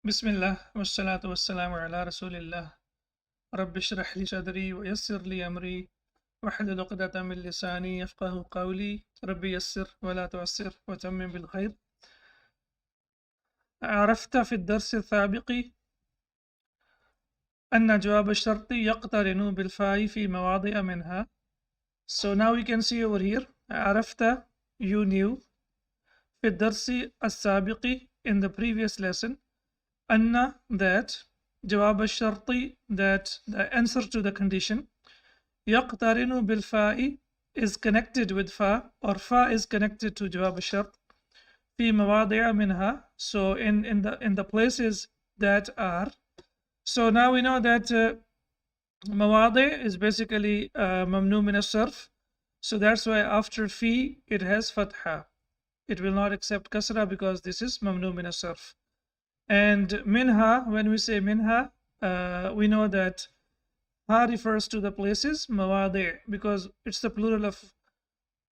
Bismillah, wassalatu wassalamu ala rasulillah. Rabbi shrah li sadri wa yassir li amri wahlul uqdatan min lisani yafqahu qawli. Rabbi yassir wa la tu'assir wa tammim bil khair. عرفت في الدرس السابق أن جواب الشرط يقترن بالفاء في مواضع منها. So now we can see over here عرفت, you knew, في الدرس السابق, in the previous lesson, أن, that, جواب الشرط, that the answer to the condition, يقترن بالفاء, is connected with fa, or fa is connected to جواب الشرط, في مواضع منها, so in the places that are. So now we know that مواضع is basically ممنوع من الصرف, so that's why after fi it has fatha. It will not accept kasra because this is ممنوع من الصرف. And minha, when we say minha, we know that ha refers to the places, mawadi', because it's the plural of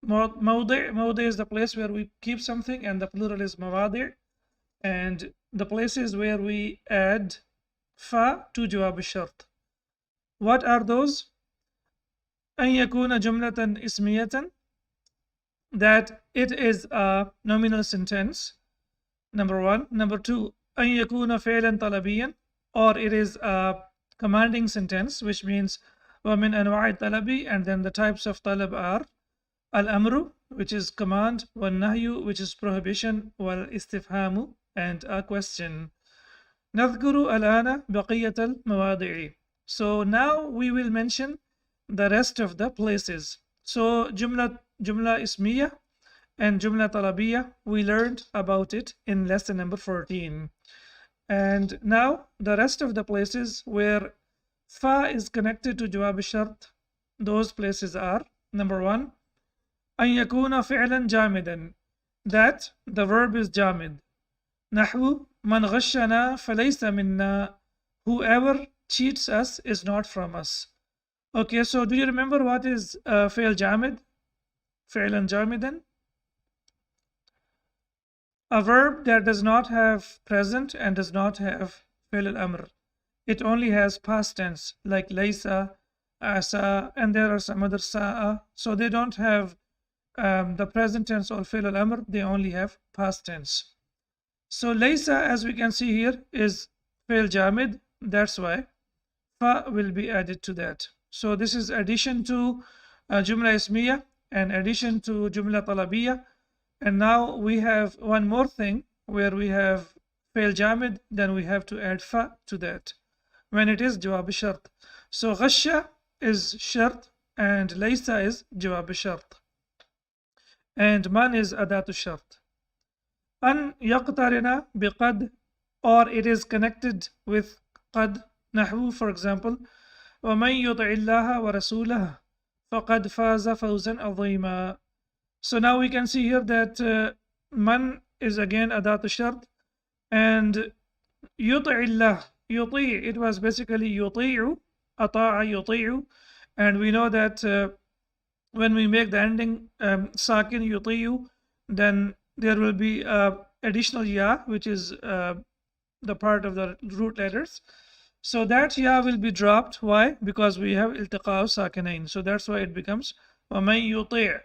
mawdi'. Mawdi' is the place where we keep something, and the plural is mawadi'. And the places where we add fa to jawab al-shart. What are those? أن يكون جملة اسمية, that it is a nominal sentence, number one. Number two, أن يكون فعلا طلبيا, or it is a commanding sentence, which means ومن أنواع الطلب, and then the types of طلب are الأمر, which is command, والنهي, which is prohibition, والاستفهام, and a question. نذكر الآن بقية المواضع. So now we will mention the rest of the places. So جملة اسمية and جملة طلبية, we learned about it in lesson number 14. And now the rest of the places where fa is connected to جواب الشرط, those places are, number one, أن يكون فعلا جامدا, that the verb is جامد. نحو من غشنا فليس منا, whoever cheats us is not from us. Okay, so do you remember what is فعل جامد? فعلا جامدا? A verb that does not have present and does not have fi'l al-amr. It only has past tense, like laysa, asa, and there are some other sa'a. So they don't have the present tense or fi'l al-amr, they only have past tense. So laysa, as we can see here, is fi'l jamid, that's why fa will be added to that. So this is addition to jumla ismiya and addition to jumla talabiyya. And now we have one more thing where we have fail jamid, then we have to add fa to that when it is jawab shart. So ghasha is shart and laysa is jawab shart. And man is adatu shart. An yaqtarina biqad, or it is connected with qad. Nahwu, for example, وَمَن يُطِعِ اللَّهَ وَرَسُولَهُ فَقَدْ فَازَ فَوْزًا عَظِيمًا. So now we can see here that man is again adat shart, and yuti'illah, yuti', it was basically yuti'u, ata'a yuti'u, and we know that when we make the ending sakin yuti'u, then there will be additional ya, which is the part of the root letters. So that ya will be dropped. Why? Because we have iltiqa'u sakinain. So that's why it becomes وَمَن يُطِعْ.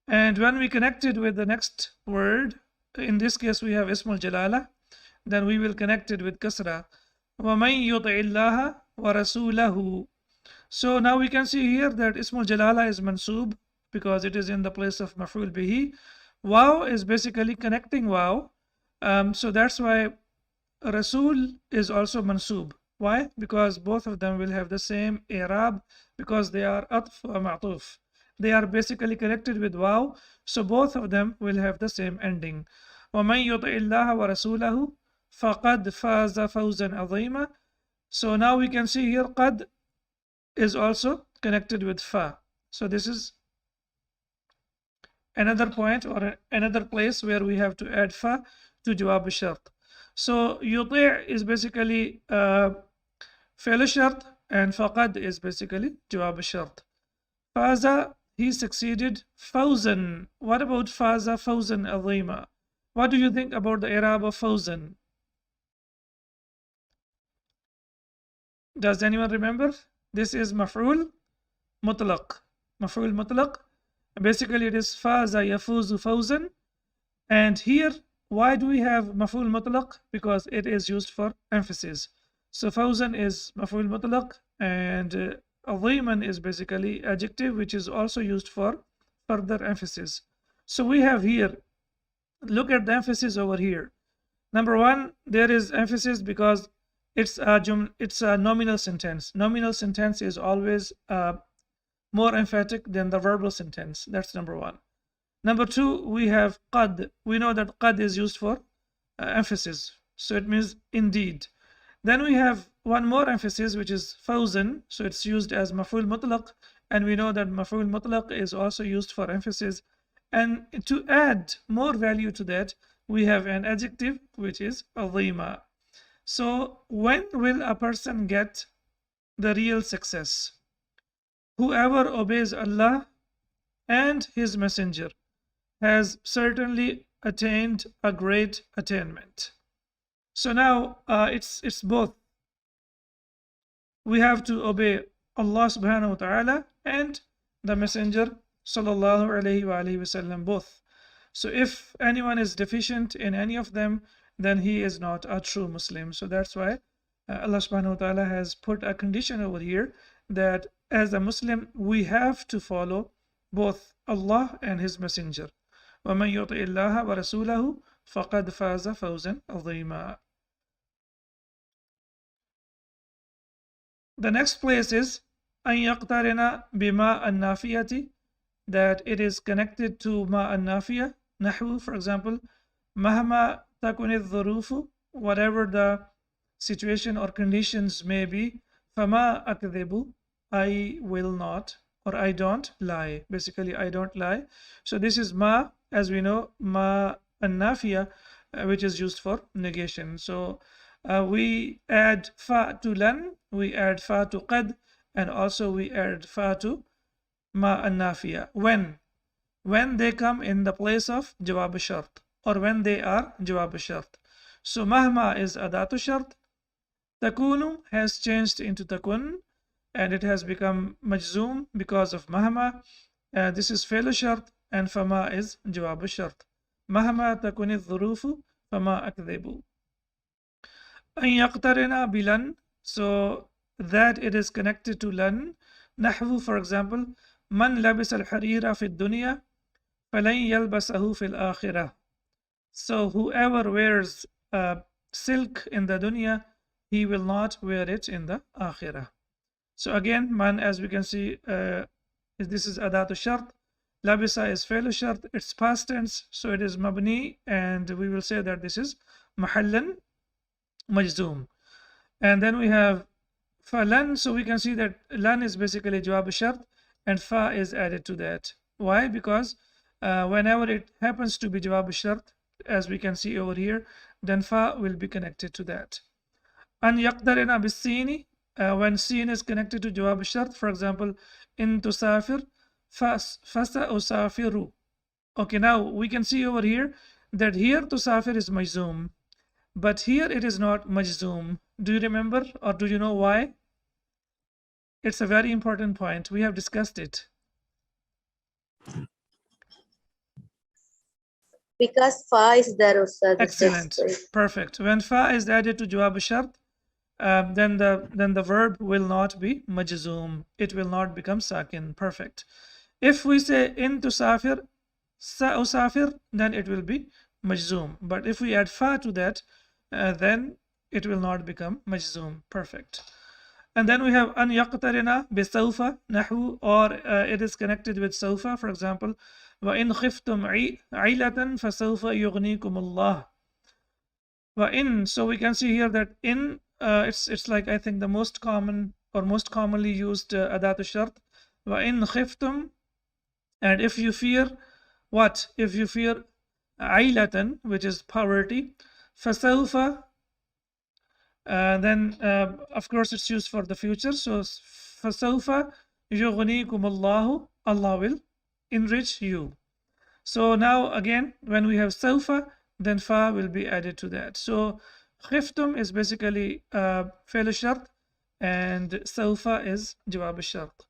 And when we connect it with the next word, in this case we have Ismul Jalala, then we will connect it with Kasra. وَمَن يُطِعِ اللَّهَ وَرَسُولَهُ. So now we can see here that Ismul Jalala is mansub because it is in the place of Maf'ul Bihi. Waw is basically connecting waw. So that's why Rasul is also mansub. Why? Because both of them will have the same i'rab because they are atf wa ma'tuf. They are basically connected with waw, so both of them will have the same ending. وَمَن يُطِعِ اللَّهَ وَرَسُولَهُ فَقَدْ فَازَ فَوْزًا عَظِيمًا. So now we can see here qad is also connected with fa. So this is another point or another place where we have to add fa to jawab shart. So yuti' is basically fi'l shart and faqad is basically jawab shart. Faza, he succeeded. Fawzan. What about faza fawzan azima? What do you think about the i'rab of fawzan? Does anyone remember? This is maf'ul mutlaq. Maf'ul mutlaq. Basically, it is faza yafuzu fawzan. And here, why do we have maf'ul mutlaq? Because it is used for emphasis. So fawzan is maf'ul mutlaq, and aziman is basically adjective, which is also used for further emphasis. So we have here, look at the emphasis over here. Number one, there is emphasis because it's a nominal sentence. Nominal sentence is always more emphatic than the verbal sentence. That's number one. Number two, we have qad. We know that qad is used for emphasis. So it means indeed. Then we have one more emphasis, which is fawzan. So it's used as maf'ul mutlaq. And we know that maf'ul mutlaq is also used for emphasis. And to add more value to that, we have an adjective, which is azima. So when will a person get the real success? Whoever obeys Allah and His Messenger has certainly attained a great attainment. So now it's both. We have to obey Allah subhanahu wa ta'ala and the Messenger sallallahu alayhi wa alihi wasallam both. So if anyone is deficient in any of them, then he is not a true Muslim. So that's why Allah subhanahu wa ta'ala has put a condition over here that as a Muslim, we have to follow both Allah and His Messenger. وَمَنْ يُطِعِ اللَّهَ وَرَسُولَهُ فَقَدْ فَازَ فَوْزًا عَظِيمًا. The next place is أَنْ يَقْتَرِنَ بِمَا النَّافِيَةِ, that it is connected to ma an-nafiya. Nahwu, for example, مَهْمَا تَكُنِ الظُّرُوفُ, whatever the situation or conditions may be, فَمَا أَكْذِبُ, I will not, or I don't lie. Basically, I don't lie. So this is ma, as we know, ma an-nafiya, which is used for negation. So we add fa to lan, we add fa to qad, and also we add fa to ma an-nafiya. When they come in the place of jawab shart, or when they are jawab shart. So mahma is adatu shart. Takunu has changed into takun, and it has become majzoom because of mahma. This is fi'l shart, and fama is jawab shart. Mahma takuni dhurufu fama akdhibu. An yaqtarina bilan, so that it is connected to lan. Nahwu, for example, man labis al-harira fi dunya falan yalbasahu fil akhirah. So whoever wears silk in the dunya, he will not wear it in the akhirah. So again, man, as we can see, this is adatu shart. Labisa is fi'l shart. It's past tense, so it is mabni, and we will say that this is mahallan majzoom. And then we have falan, so we can see that lan is basically jawab shart, and fa is added to that. Why? Because whenever it happens to be jawab shart, as we can see over here, then fa will be connected to that. An yaqdarina bis-sini, when sin is connected to jawab shart, for example, in tusafir, fasa usafiru. Okay, now we can see over here that here tusafir is majzoom, but here it is not majzoom. Do you remember, or do you know why? It's a very important point. We have discussed it. Because fa is there, Ustad. Excellent. Perfect. When fa is added to jawab shart, then the verb will not be majzoom. It will not become sakin. Perfect. If we say in tusafir, sa usafir, then it will be majzoom. But if we add fa to that, then it will not become majzoom. Perfect. And then we have an yaqtarina bi sawfa nahwu, or it is connected with sawfa. For example, wa in khiftum ailatan fasawfa yughnikum Allah. Wa in, so we can see here that in, it's like, I think, the most common or most commonly used adatu shart. Wa in khiftum, and if you fear what? If you fear ailatan, which is poverty, fasawfa, then of course it's used for the future. So fasawfa yughnikum Allahu, Allah will enrich you. So now again, when we have sawfa, then fa will be added to that. So khiftum is basically fi'l shart, and sawfa is jawab al-shart.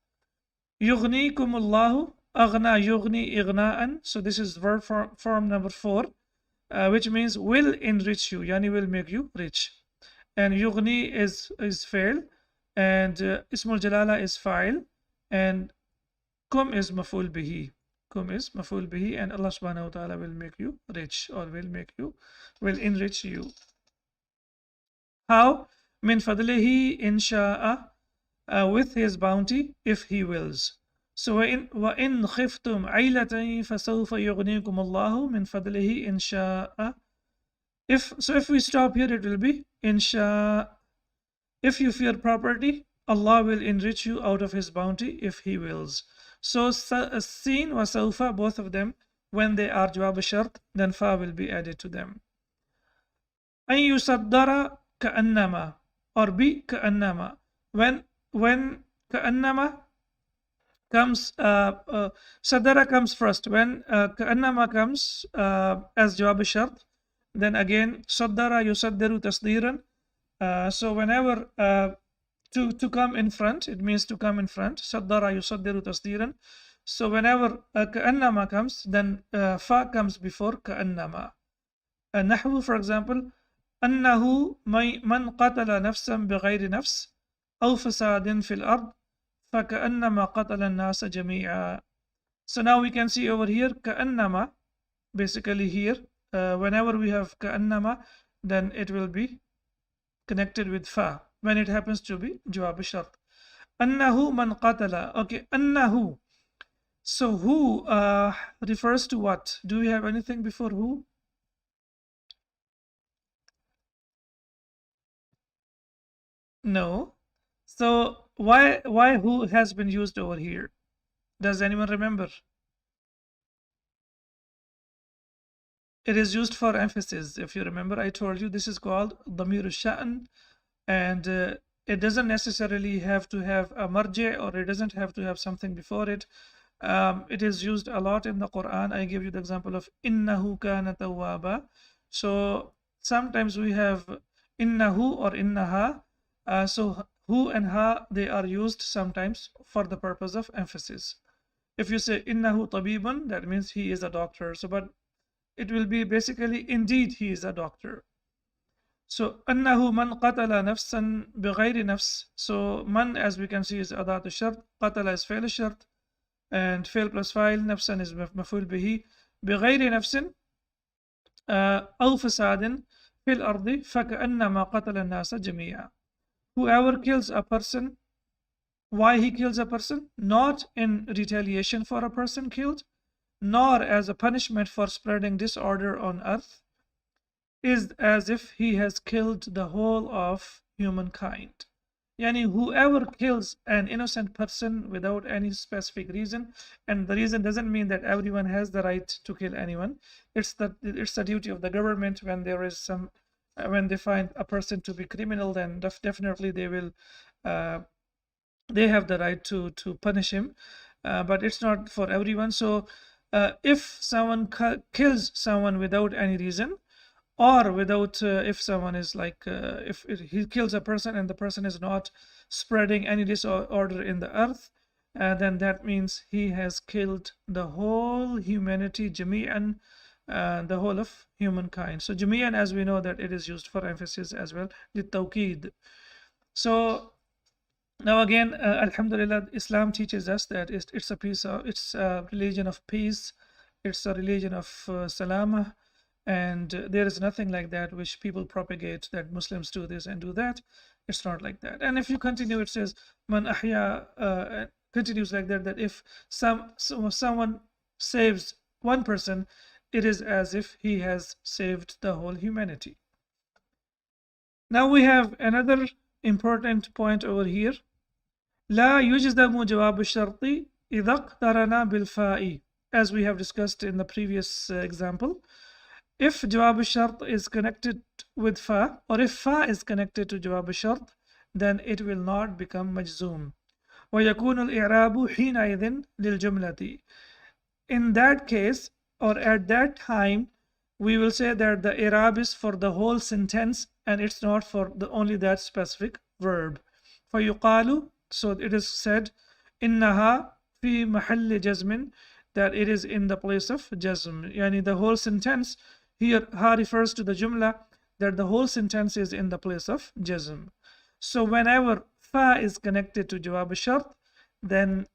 يغنيكم الله أغنى يغني إغناء. So this is verb form number 4, which means will enrich you, yani will make you rich. And يغني is fail, and ismul jalala is fa'il, and kum is maful bihi. Kum is maful bihi, and Allah subhanahu wa ta'ala will make you rich, or will enrich you. How? Min fadlihi in sha'a, with his bounty, if he wills. So وَإِن خِفْتُمْ عَيْلَةً فَسَوْفَ يُغْنِيكُمُ اللَّهُ مِنْ فَضْلِهِ إِنْ شَاءَ. If we stop here, it will be insha. If you fear property, Allah will enrich you out of His bounty if He wills. So sin wa sawfa, both of them, when they are jawab shart, then fa will be added to them. أن يصدر كأنما, or be كأنما. When كأنما comes, sadara comes first. When كأنما comes as jawab shart, then again صدر يصدر تصديرا. So whenever to come in front, it means to come in front. صدر يصدر تصديرا. So whenever كأنما comes, then fa comes before كأنما. نحو, for example, أنه من قتل نفسا بغير نفس أو فساد في الأرض فكأنما قتل الناس جميعا. So now we can see over here كأنما, basically here, whenever we have كأنما, then it will be connected with fa when it happens to be jawab shart. أنه من قتل. Okay, أنه. So who refers to what? Do we have anything before who? No. So why who has been used over here? Does anyone remember? It is used for emphasis. If you remember, I told you this is called damir al-sha'n, and it doesn't necessarily have to have a marji, or it doesn't have to have something before it. It is used a lot in the Quran. I give you the example of innahu kana tawwaba. So sometimes we have innahu or innaha. So hu and ha, they are used sometimes for the purpose of emphasis. If you say innahu tabibun, that means he is a doctor. So but it will be basically indeed he is a doctor. So annahu man qatala nafsan bighayri nafs. So man, as we can see, is adat shart, qatala is fail shart, and fail plus file, nafsan is maful bihi, bighayri nafsin أو فساد في الأرض فكأنما قتل الناس جميعا. Whoever kills a person, why he kills a person? Not in retaliation for a person killed, nor as a punishment for spreading disorder on earth, is as if he has killed the whole of humankind. Yani whoever kills an innocent person without any specific reason, and the reason doesn't mean that everyone has the right to kill anyone. It's the duty of the government when there is some, when they find a person to be criminal, then definitely they will, they have the right to punish him, but it's not for everyone. So if someone kills someone without any reason, or without, if someone is like, if he kills a person and the person is not spreading any disorder in the earth, then that means he has killed the whole humanity, jami'an, the whole of humankind. So jami'an, as we know, that it is used for emphasis as well, litawqid. So now again, alhamdulillah, Islam teaches us that it's a religion of peace, it's a religion of salama, and there is nothing like that which people propagate, that Muslims do this and do that. It's not like that. And if you continue, it says man ahya, continues like that, that if someone saves one person, it is as if he has saved the whole humanity. Now we have another important point over here. لا يجزم جواب الشرط إذا اقترن بالفاء, as we have discussed in the previous example. If jawab al-shart is connected with fa, or if fa is connected to jawab al-shart, then it will not become majzoom. وَيَكُونُ الْإِعْرَابُ حِينَئِذٍ لِلْجُمْلَةِ. In that case, or at that time, we will say that the i'rab is for the whole sentence and it's not for only that specific verb. فيقال, so it is said, إنها في محل جزم, that it is in the place of jazm. Yani the whole sentence here, ha refers to the jumla, that the whole sentence is in the place of jazm. So whenever fa is connected to jawab shart, then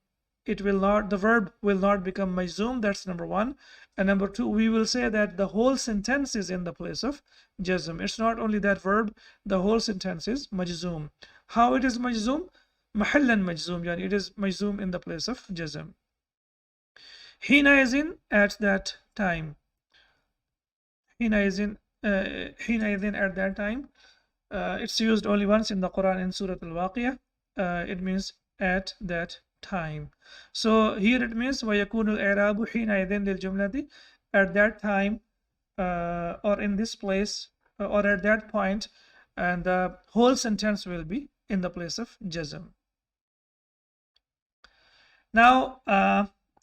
it will not, the verb will not become majzoom. That's number one. And number two, we will say that the whole sentence is in the place of jazm. It's not only that verb, the whole sentence is majzoom. How it is majzoom? Mahallan majzoom, yani it is majzoom in the place of jazm. Hina is in, at that time. Hina is in at that time. It's used only once in the Quran in Surah Al-Waqiyah. It means at that time. So here it means وَيَكُونُ الْإِعْرَابُ حِينَئِذٍ لِلْجُمْلَةِ, at that time, or in this place, or at that point, and the whole sentence will be in the place of jazm. Now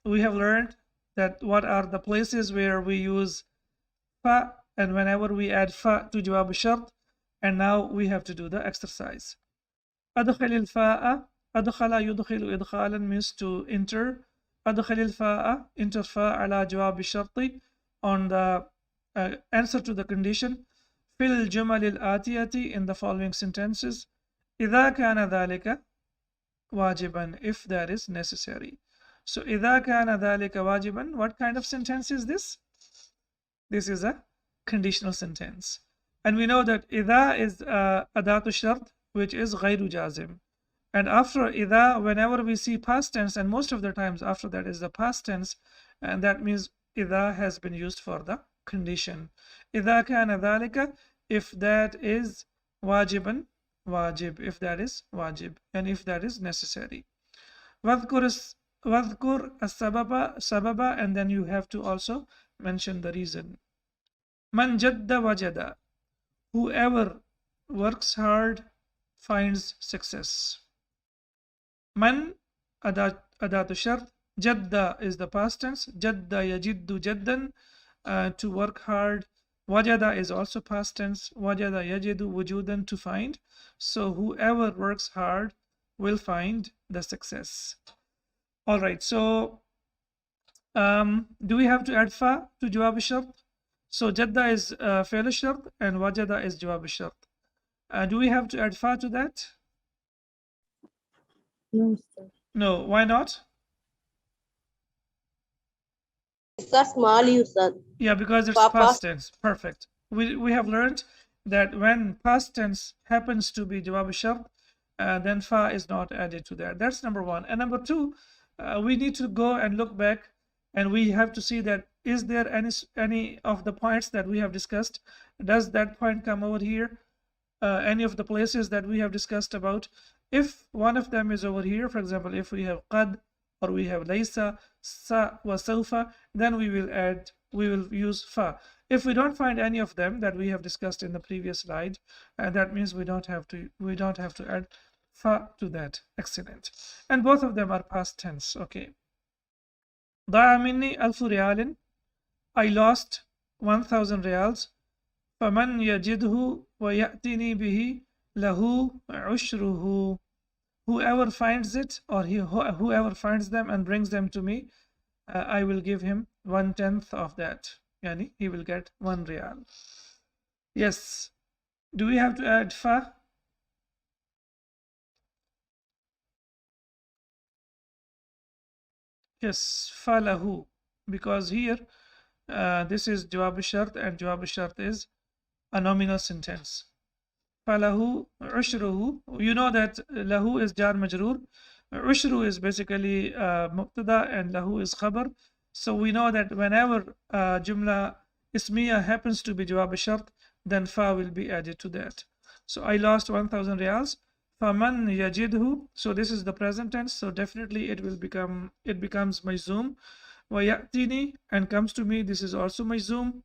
we have learned that what are the places where we use fa, and whenever we add fa to jawab shart, and now we have to do the exercise. أدخل الفاء, أدخل يدخل إدخالا means to enter. أدخل الفاء, enter fa على جواب الشرط, on the answer to the condition. في الجمل الآتية, in the following sentences. إذا كان ذلك واجبا, if that is necessary. So إذا كان ذلك واجبا, what kind of sentence is this? This is a conditional sentence. And we know that إذا is adatu shart, which is غير جازم. And after إذا, whenever we see past tense, and most of the times after that is the past tense, and that means إذا has been used for the condition. إذا كان ذلك, if that is واجبا, wajib, if that is wajib, and if that is necessary. واذكر السبب, sababa, and then you have to also mention the reason. من جد وجد, whoever works hard finds success. Man adatu shart, jadda is the past tense, jadda yajiddu jaddan, to work hard. Wajada is also past tense, wajada yajidu wujudan, to find. So whoever works hard will find the success. All right, so do we have to add fa to jawab shart? So jadda is fi'l shart and wajada is jawab shart. Do we have to add fa to that? No, sir. No, why not? Because small use, sir. Yeah, because it's Past past tense. Perfect. We have learned that when past tense happens to be jawab shart, then fa is not added to that. That's number one. And number two, we need to go and look back, and we have to see that is there any of the points that we have discussed, does that point come over here? Any of the places that we have discussed about. If one of them is over here, for example, if we have qad or we have laysa, sa wa sawfa, then we will use fa. If we don't find any of them that we have discussed in the previous slide, that means we don't have to add fa to that. Excellent. And both of them are past tense. Okay. ضاع مني 1000 ريال, I lost 1000 reals. فمن يجده ويأتني به له عشره, whoever finds it, or whoever finds them and brings them to me, I will give him 1/10 of that. Yani he will get 1 real. Yes. Do we have to add fa? Yes, falahu, because here this is jawab shart, and jawab shart is a nominal sentence. Falahu ushruhu, you know that lahu is jar majroor, ushru is basically mubtada, and lahu is khabar. So we know that whenever jumla ismiya happens to be jawab shart, then fa will be added to that. So I lost 1000 reals. Faman yajidhu, so this is the present tense, so definitely it becomes majzoom. Wa ya'tini, and comes to me, this is also majzoom.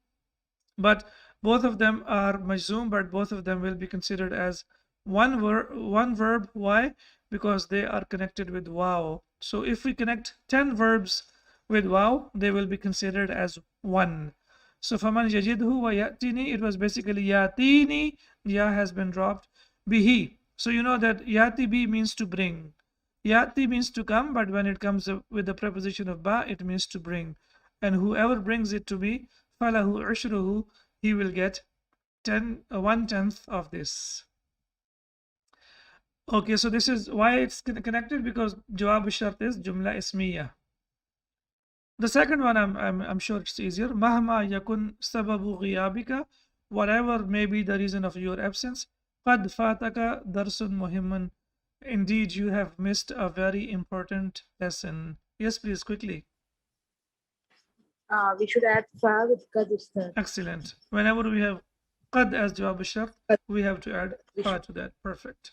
But both of them are majzoom, but both of them will be considered as one verb. Why? Because they are connected with waw. So if we connect 10 verbs with waw, they will be considered as one. So faman yajidhu wa ya'tini, it was basically ya'tini, ya has been dropped. Bihi, So you know that yati bi means to bring. Yati means to come, but when it comes with the preposition of ba, it means to bring. And whoever brings it to be, falahu ushruhu, he will get 1/10 of this. Okay, so this is why it's connected, because jawab shart is jumla ismiya. The second one, I'm sure it's easier. Mahma yakun sababu ghiyabika, whatever may be the reason of your absence. Qad fataka darsun muhimman. Indeed, you have missed a very important lesson. Yes, please, quickly. We should add fa with qad ustad. Excellent. Whenever we have qad as jawab shart, we have to add fa to that. Perfect.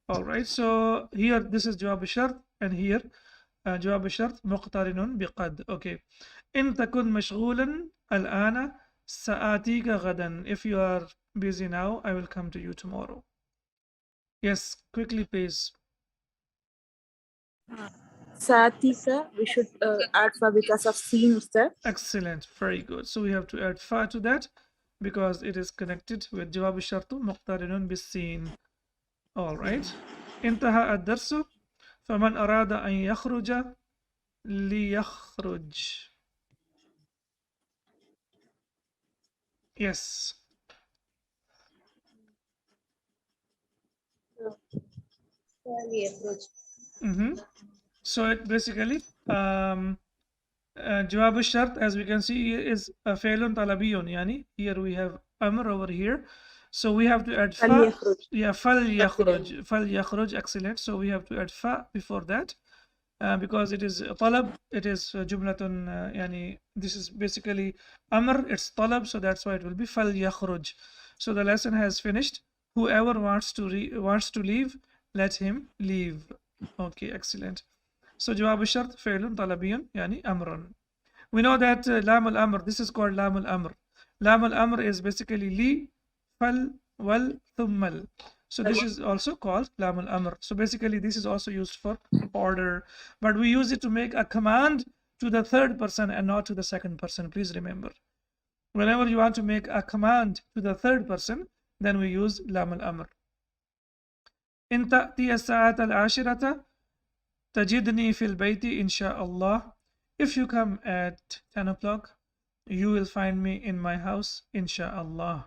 All right. So here, this is jawab shart, and here جواب الشرط مقترن بقد. Okay. إن تكن مشغولا الآن سآتيك غدا. If you are busy now, I will come to you tomorrow. Yes, quickly please. Satika, we should add fa because of seen ustad. Excellent. Very good. So we have to add fa to that because it is connected with جواب الشرط مقترن بالسين. All right. انتهى الدرس. فمن أراد أن يخرج ليخرج. Yes. So it basically جواب الشرط, as we can see, is فعل طلبي. يعني here we have أمر over here, so we have to add fa. Yeah, فليخرج. فليخرج. Excellent. So we have to add fa before that because it is طلب. It is جملة يعني this is basically أمر. It's طلب, so that's why it will be فليخرج. So the lesson has finished. Whoever wants to leave, let him leave. Okay, excellent. So جواب الشرط فعل طلبي يعني أمر. We know that لام الأمر, this is called لام الأمر. لام الأمر is basically لي فل wal ثم. So this is also called لام الأمر. So basically this is also used for order, but we use it to make a command to the third person and not to the second person. Please remember, whenever you want to make a command to the third person, then we use لام الأمر. إن تأتي الساعة العاشرة تجدني في البيت إن شاء الله. If you come at 10 o'clock, you will find me in my house, inshallah.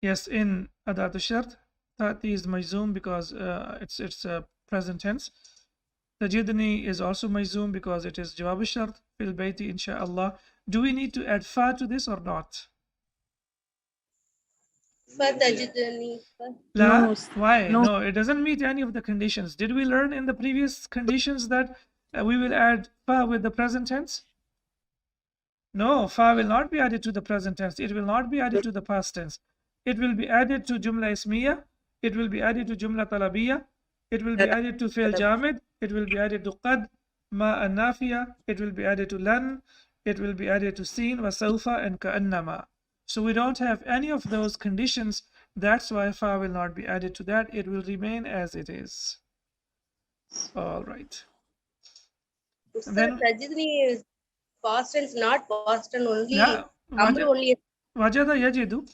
Yes, in أداة الشرط, تأتي is majzoom because it's present tense. تجدني is also majzoom because it is جواب الشرط في البيت إن شاء الله. Do we need to add fa to this or not? No. Why? No, it doesn't meet any of the conditions. Did we learn in the previous conditions that we will add fa with the present tense? No, fa will not be added to the present tense. It will not be added to the past tense. It will be added to jumla ismiya. It will be added to jumla talabiya. It will be added to fi'l jamid. It will be added to qad, ma and nafiya. It will be added to lan. It will be added to sin, wa sawfa, and ka'annama. So we don't have any of those conditions. That's why fa will not be added to that. It will remain as it is. All right. Then Tajidni is past tense, not past tense only. Yeah, Amr only. Wajada yajidu.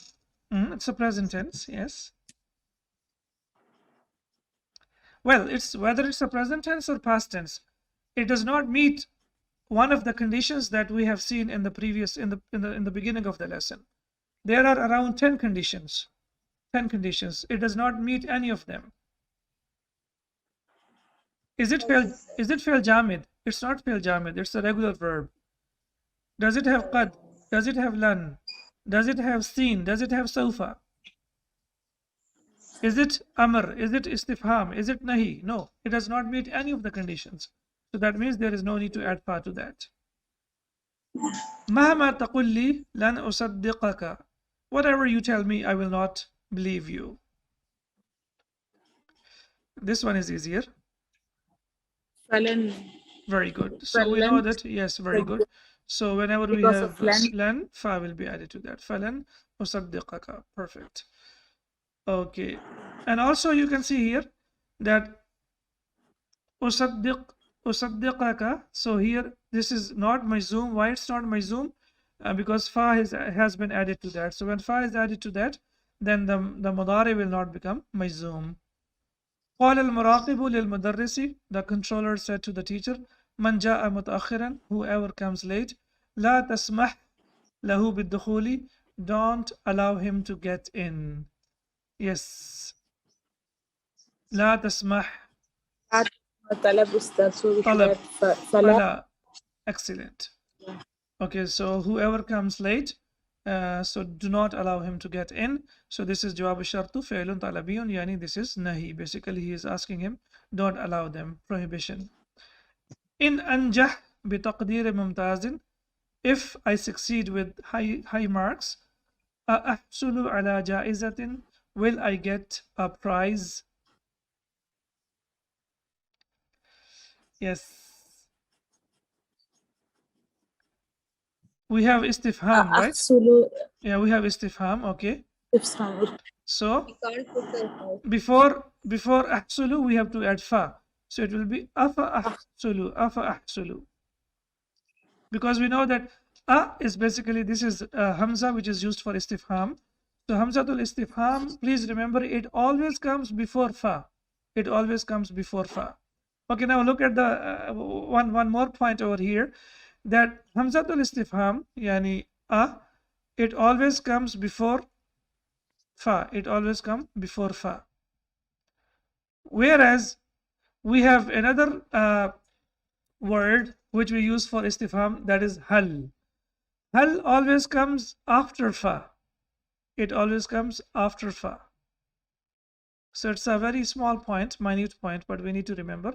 It's a present tense, yes. Well, it's whether it's a present tense or past tense, it does not meet one of the conditions that we have seen in the previous in the beginning of the lesson. There are around 10 conditions. 10 conditions. It does not meet any of them. Is it fi'l jamid? It's not fi'l jamid. It's a regular verb. Does it have qad? Does it have lan? Does it have sin? Does it have sawfa? Is it amr? Is it istifham? Is it nahi? No, it does not meet any of the conditions. So that means there is no need to add fa to that. مهما تقول لي لن أصدقك. Whatever you tell me, I will not believe you. This one is easier. Falan. Very good. So we know that, yes, very good. So whenever we have lan, fa will be added to that. Falan usaddiqaka. Perfect. Okay. And also you can see here that usaddiqaka. So here this is not majzoom. Why it's not majzoom? Because fa has been added to that. So when fa is added to that, then the mudari will not become majzoom. قال المراقب للمدرس, the controller said to the teacher, من جاء متأخرا, whoever comes late, لا تسمح له بالدخول, don't allow him to get in. Yes. لا تسمح طلب أستاذ, so we should طلب add فلا. فلا. Excellent. Okay, so whoever comes late, so do not allow him to get in. So this is جواب الشرط فعل طلبي, يعني this is nahi. Basically he is asking him, don't allow them, prohibition. In أنجح بتقدير ممتاز, if I succeed with high marks, أحصل على جائزة, will I get a prize? Yes. We have istifham, right? أحصل Yeah, we have istifham, okay. استفهام. So We can't put the before ahsulu we have to add fa, so it will be afa ahsulu, because we know that is basically, this is hamza which is used for istifham. So hamzatul istifham, please remember, it always comes before fa. It always comes before fa. Okay, now look at the one more point over here, that hamzatul istifham, yani it always comes before fa. It always comes before fa. Whereas we have another word which we use for istifham, that is hal. Hal always comes after fa. It always comes after fa. So it's a very small point, minute point, but we need to remember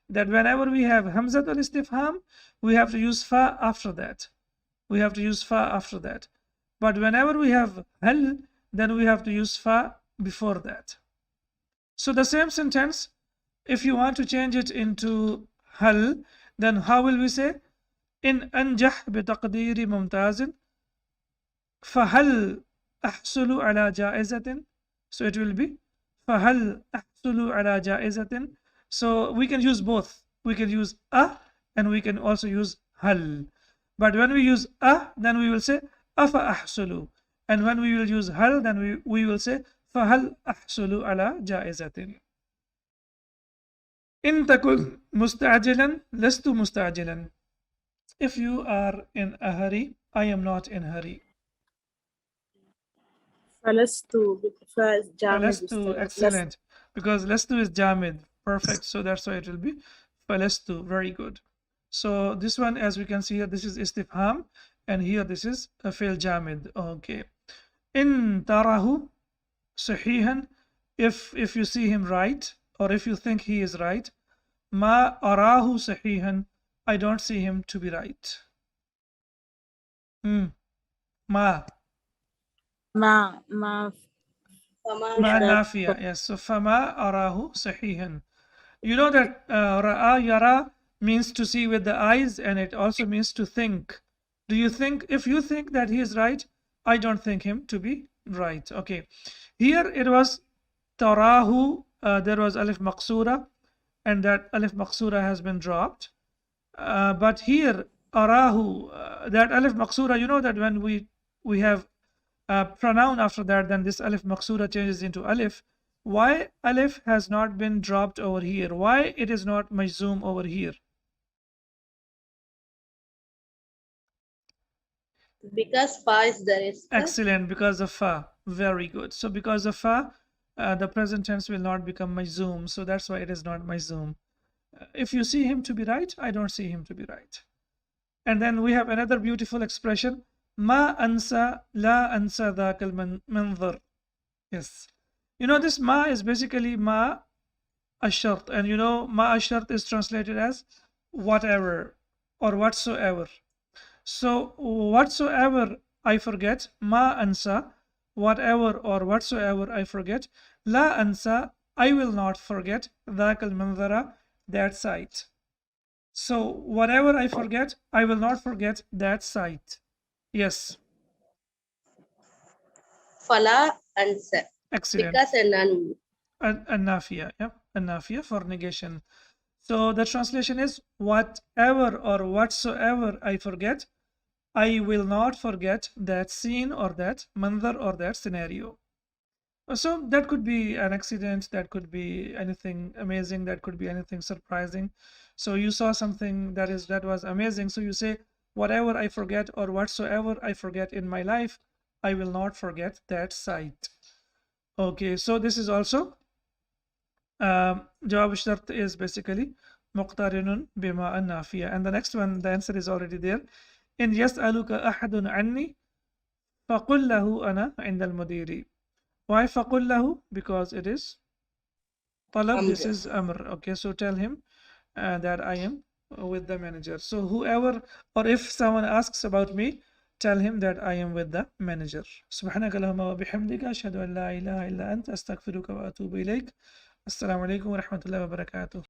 that whenever we have hamzatul istifham, we have to use fa after that. We have to use fa after that. But whenever we have hal, then we have to use fa before that. So the same sentence, if you want to change it into hal, then how will we say? In أنجح بتقدير ممتاز فهل أحصل على جائزة. So it will be فهل أحصل على جائزة. So we can use both. We can use and we can also use hal. But when we use then we will say أفا أحصل. And when we will use hal, then we will say فهل أحصل على جائزة. إن تكن مستعجلا لست مستعجلا. If you are in a hurry, I am not in a hurry. فلست جامد فلست, excellent. Because lestu is jamid. Perfect. So that's why it will be falastu. Very good. So this one, as we can see here, this is istifham, and here this is a fail jamid. Okay. In tarahu sahihan, if you see him right, or if you think he is right. Ma arahu sahihan, I don't see him to be right. Ma nafiya. Yes. So fama arahu sahihan. You know that ra'a yara means to see with the eyes, and it also means to think. Do you think, if you think that he is right, I don't think him to be right. Okay. Here it was tarahu, there was alif maqsura, and that alif maqsura has been dropped. But here arahu, that alif maqsura, you know that when we have pronoun after that, then this alif maqsura changes into alif. Why alif has not been dropped over here? Why it is not majzoom over here? because fa is there. Excellent, because of fa. Very good. So because of fa, the present tense will not become majzoom. So that's why it is not majzoom. If you see him to be right, I don't see him to be right. And then we have another beautiful expression. Ma ansa la ansa dhakal manzar. Yes. You know, this ma is basically ma ashart. And you know, ma ashart is translated as whatever or whatsoever. So whatsoever I forget, ma ansa, whatever or whatsoever I forget, la ansa, I will not forget, dhakal manzara, that sight. So whatever I forget, I will not forget that sight. Yes. Fala answer. Excellent. Because and nafiya, yeah, nafiya for negation. So the translation is whatever or whatsoever I forget, I will not forget that scene or that manzar or that scenario. So that could be an accident, that could be anything amazing, that could be anything surprising. So you saw something that was amazing. So you say, whatever I forget or whatsoever I forget in my life, I will not forget that sight. Okay, so this is also jawab shart is basically muqtarinun bima an-nafiya. And the next one, the answer is already there. In yas'aluka ahadun anni faqul lahu ana inda al-mudiri. Why faqul lahu? Because it is talab, this is amr. Okay, so tell him that I am with the manager. So whoever, or if someone asks about me, tell him that I am with the manager. سبحانك اللهم وبحمدك أشهد أن لا إله إلا أنت أستغفرك وأتوب إليك. السلام عليكم ورحمة الله وبركاته.